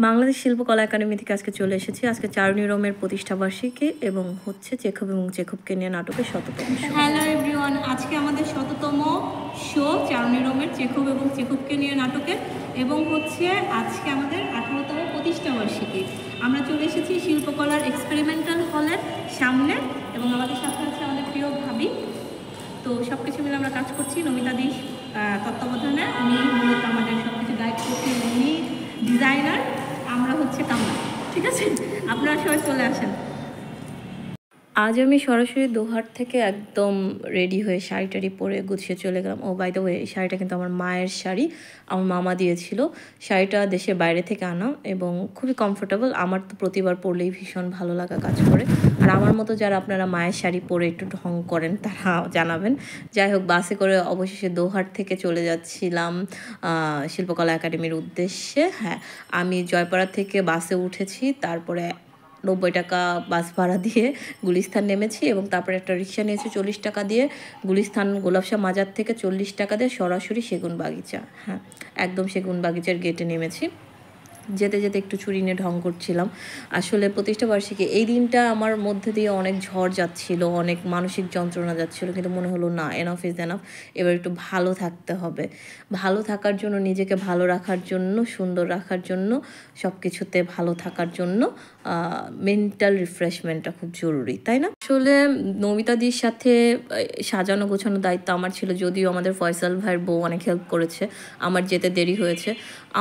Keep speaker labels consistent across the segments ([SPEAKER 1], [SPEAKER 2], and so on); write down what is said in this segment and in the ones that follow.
[SPEAKER 1] বাংলাদেশ শিল্পকলা একাডেমি থেকে আজকে চলে এসেছি। আজকে চারুণী রোমের প্রতিষ্ঠাবার্ষিকী এবং হচ্ছে চেখব এবং চেখবকে নিয়ে নাটকের ১০০তম শো।
[SPEAKER 2] হ্যালো এভরিওয়ান, আজকে আমাদের ১০০তম শো চারুণী রোমের চেখব এবং চেখবকে নিয়ে নাটকের, এবং হচ্ছে আজকে আমাদের ১৮তম প্রতিষ্ঠাবার্ষিকী। আমরা চলে এসেছি শিল্পকলার এক্সপেরিমেন্টাল হলের সামনে, এবং আমাদের সাথে আছে আমাদের প্রিয় ভাবি। তো সব কিছু মিলে আমরা কাজ করছি নমিতা দিস তত্ত্বাবধানে। উনি মূলত আমাদের সব কিছু গাইড করছেন, উনি ডিজাইনার, আমরা হচ্ছে কামরা। ঠিক আছে, আপনারা সবাই চলে আসেন।
[SPEAKER 1] আজ আমি সরাসরি দোহার থেকে একদম রেডি হয়ে শাড়ি টাড়ি পরে গুছিয়ে চলে গেলাম। ও বাই দ্য ওয়ে, এই শাড়িটা কিন্তু আমার মায়ের শাড়ি, আমার মামা দিয়েছিল। শাড়িটা দেশের বাইরে থেকে আনা এবং খুবই কমফোর্টেবল। আমার তো প্রতিবার পরলেই ভীষণ ভালো লাগা কাজ করে। আর আমার মতো যারা আপনারা মায়ের শাড়ি পরে একটু ঢং করেন তারা জানাবেন। যাই হোক, বাসে করে অবশেষে দোহার থেকে চলে যাচ্ছিলাম শিল্পকলা একাডেমির উদ্দেশ্যে। হ্যাঁ, আমি জয়পাড়া থেকে বাসে উঠেছি, তারপরে ৯০ টাকা বাস ভাড়া দিয়ে গুলিস্তান নেমেছি এবং তারপরে একটা রিক্সা নিয়েছি ৪০ টাকা দিয়ে। গুলিস্তান গোলাপশাহ মাজার থেকে ৪০ টাকা দিয়ে সরাসরি সেগুন বাগিচা। হ্যাঁ, একদম সেগুন বাগিচার গেটে নেমেছি। যেতে যেতে একটু ছুরি নিয়ে ঢং করছিলাম। আসলে প্রতিষ্ঠাবার্ষিকী এই দিনটা আমার মধ্যে দিয়ে অনেক ঝড় যাচ্ছিল, অনেক মানসিক যন্ত্রণা যাচ্ছিল, কিন্তু মনে হলো না, এনাফ ইজ এনাফ, এবার একটু ভালো থাকতে হবে। ভালো থাকার জন্য, নিজেকে ভালো রাখার জন্য, সুন্দর রাখার জন্য, সব কিছুতে ভালো থাকার জন্য মেন্টাল রিফ্রেশমেন্টটা খুব জরুরি, তাই না? আসলে নমিতাদির সাথে সাজানো গোছানো দায়িত্ব আমার ছিল, যদিও আমাদের ফয়সাল ভাইয়ের বউ অনেক হেল্প করেছে। আমার যেতে দেরি হয়েছে।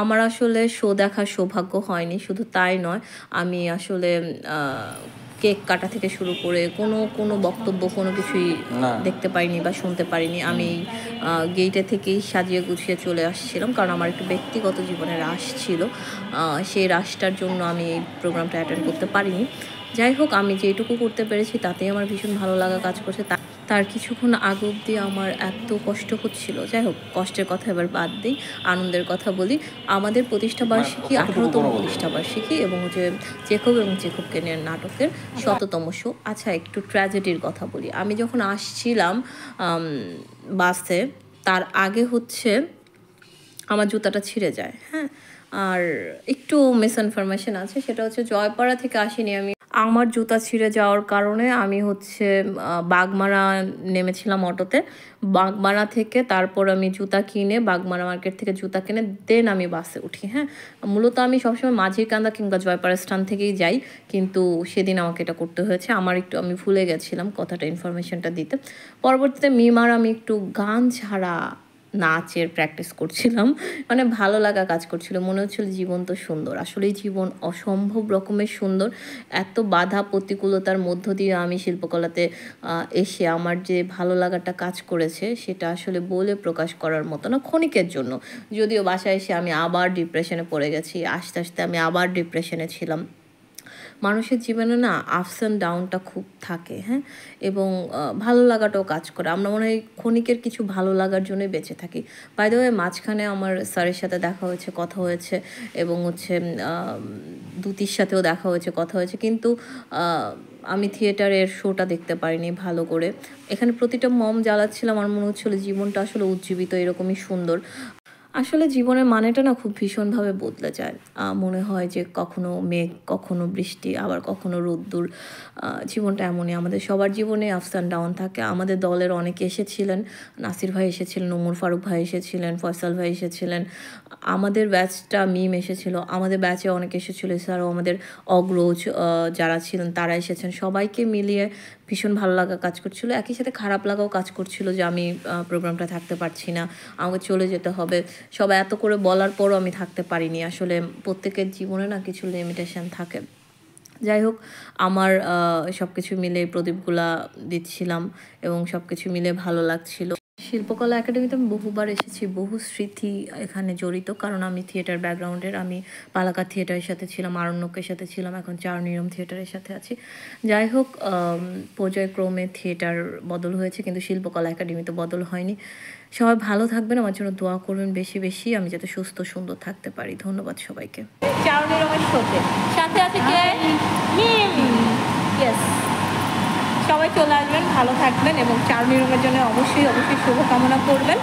[SPEAKER 1] আমার আসলে শো দেখার সৌভাগ্য হয়নি। শুধু তাই নয়, আমি আসলে কেক কাটা থেকে শুরু করে কোনো বক্তব্য কোনো কিছুই দেখতে পারিনি বা শুনতে পারিনি। আমি গেইটে থেকেই সাজিয়ে গুছিয়ে চলে আসছিলাম, কারণ আমার একটু ব্যক্তিগত জীবনে রাশ ছিল। সেই রাশটার জন্য আমি এই প্রোগ্রামটা অ্যাটেন্ড করতে পারিনি। যাই হোক, আমি যেটুকু করতে পেরেছি তাতেই আমার ভীষণ ভালো লাগা কাজ করছে। তার কিছুক্ষণ আগে অবধি আমার এত কষ্ট হচ্ছিল। যাই হোক, কষ্টের কথা এবার বাদ দিই, আনন্দের কথা বলি। আমাদের প্রতিষ্ঠাবার্ষিকী, ১৮তম প্রতিষ্ঠাবার্ষিকী, এবং হচ্ছে চেখব এবং চেখবকে নিয়ে নাটকের ১০০তম শো। আচ্ছা, একটু ট্র্যাজেডির কথা বলি। আমি যখন আসছিলাম বাসে, তার আগে হচ্ছে আমার জুতাটা ছিঁড়ে যায়। হ্যাঁ, আর একটু মিসইনফরমেশন আছে, সেটা হচ্ছে জয়পাড়া থেকে আসিনি আমি। আমার জুতা ছিঁড়ে যাওয়ার কারণে আমি হচ্ছে বাগমারা নেমেছিলাম অটোতে। বাগমারা থেকে তারপর আমি জুতা কিনে, বাগমারা মার্কেট থেকে জুতা কিনে দেন আমি বাসে উঠি। হ্যাঁ, মূলত আমি সবসময় মাঝিরকান্দা কিংবা জয়পাড়া স্থান থেকেই যাই, কিন্তু সেদিন আমাকে এটা করতে হয়েছে। আমি ভুলে গেছিলাম কথাটা, ইনফরমেশনটা দিতে। পরবর্তীতে মিমার আমি একটু গান ছাড়া নাচের প্র্যাকটিস করছিলাম। মানে ভালো লাগা কাজ করছিল, মনে হচ্ছিল জীবন তো সুন্দর। আসলেই জীবন অসম্ভব রকমের সুন্দর। এত বাধা প্রতিকূলতার মধ্য দিয়ে আমি শিল্পকলাতে এসে আমার যে ভালো লাগাটা কাজ করেছে, সেটা আসলে বলে প্রকাশ করার মতো না, ক্ষণিকের জন্য। যদিও বাসায় এসে আমি আবার ডিপ্রেশনে পড়ে গেছি, আস্তে আস্তে আমি আবার ডিপ্রেশনে ছিলাম। মানুষের জীবনে না আপস অ্যান্ড ডাউনটা খুব থাকে। হ্যাঁ, এবং ভালো লাগাটাও কাজ করে। আমরা মনে হয় ক্ষণিকের কিছু ভালো লাগার জন্যই বেঁচে থাকি। বাই দ্য ওয়ে, মাঝখানে আমার স্যারের সাথে দেখা হয়েছে, কথা হয়েছে, এবং হচ্ছে দুতির সাথেও দেখা হয়েছে, কথা হয়েছে, কিন্তু আমি থিয়েটারের শোটা দেখতে পারিনি ভালো করে। এখানে প্রতিটা মম জ্বালাচ্ছিলাম, আমার মনে হচ্ছিলো জীবনটা আসলে উজ্জীবিত, এরকমই সুন্দর। আসলে জীবনের মানেটা না খুব ভীষণভাবে বদলে যায়। মনে হয় যে কখনো মেঘ, কখনো বৃষ্টি, আবার কখনো রোদ্দুর। জীবনটা এমনই, আমাদের সবার জীবনে আপস অ্যান্ড ডাউন থাকে। আমাদের দলের অনেকে এসেছিলেন, নাসির ভাই এসেছিলেন, ওমর ফারুক ভাই এসেছিলেন, ফয়সাল ভাই এসেছিলেন, আমাদের ব্যাচটা মিম এসেছিল, আমাদের ব্যাচে অনেকে এসেছিলো, এছাড়াও আমাদের অগ্রজ যারা ছিলেন তারা এসেছেন। সবাইকে মিলিয়ে ভীষণ ভালো লাগা কাজ করছিল। একই সাথে খারাপ লাগাও কাজ করছিল যে আমি প্রোগ্রামটা থাকতে পারছি না, আমাকে চলে যেতে হবে। সবাই এত করে বলার পরও আমি থাকতে পারিনি। আসলে প্রত্যেকের জীবনে না কিছু লিমিটেশন থাকে। যাই হোক, আমার সব কিছু মিলে প্রদীপগুলা দিচ্ছিলাম এবং সব কিছু মিলে ভালো লাগছিল। শিল্পকলা একাডেমিতে আমি বহুবার এসেছি, বহু স্মৃতি এখানে জড়িত, কারণ আমি থিয়েটার ব্যাকগ্রাউন্ডের। আমি পালাকা থিয়েটারের সাথে ছিলাম, আরণ্যকের সাথে ছিলাম, এখন চারুণী রোম থিয়েটারের সাথে আছি। যাই হোক, পর্যায়ক্রমে থিয়েটার বদল হয়েছে, কিন্তু শিল্পকলা একাডেমিতে বদল হয়নি। সবাই ভালো থাকবেন, আমার জন্য দোয়া করবেন বেশি বেশি, আমি যাতে সুস্থ সুন্দর থাকতে পারি। ধন্যবাদ সবাইকে।
[SPEAKER 2] চারুণী রোমের শোতে সাথে আছে কে? ইয়েস, সবাই চলে আসবেন, ভালো থাকবেন, এবং চারুণী রোমের জন্য অবশ্যই শুভকামনা করবেন।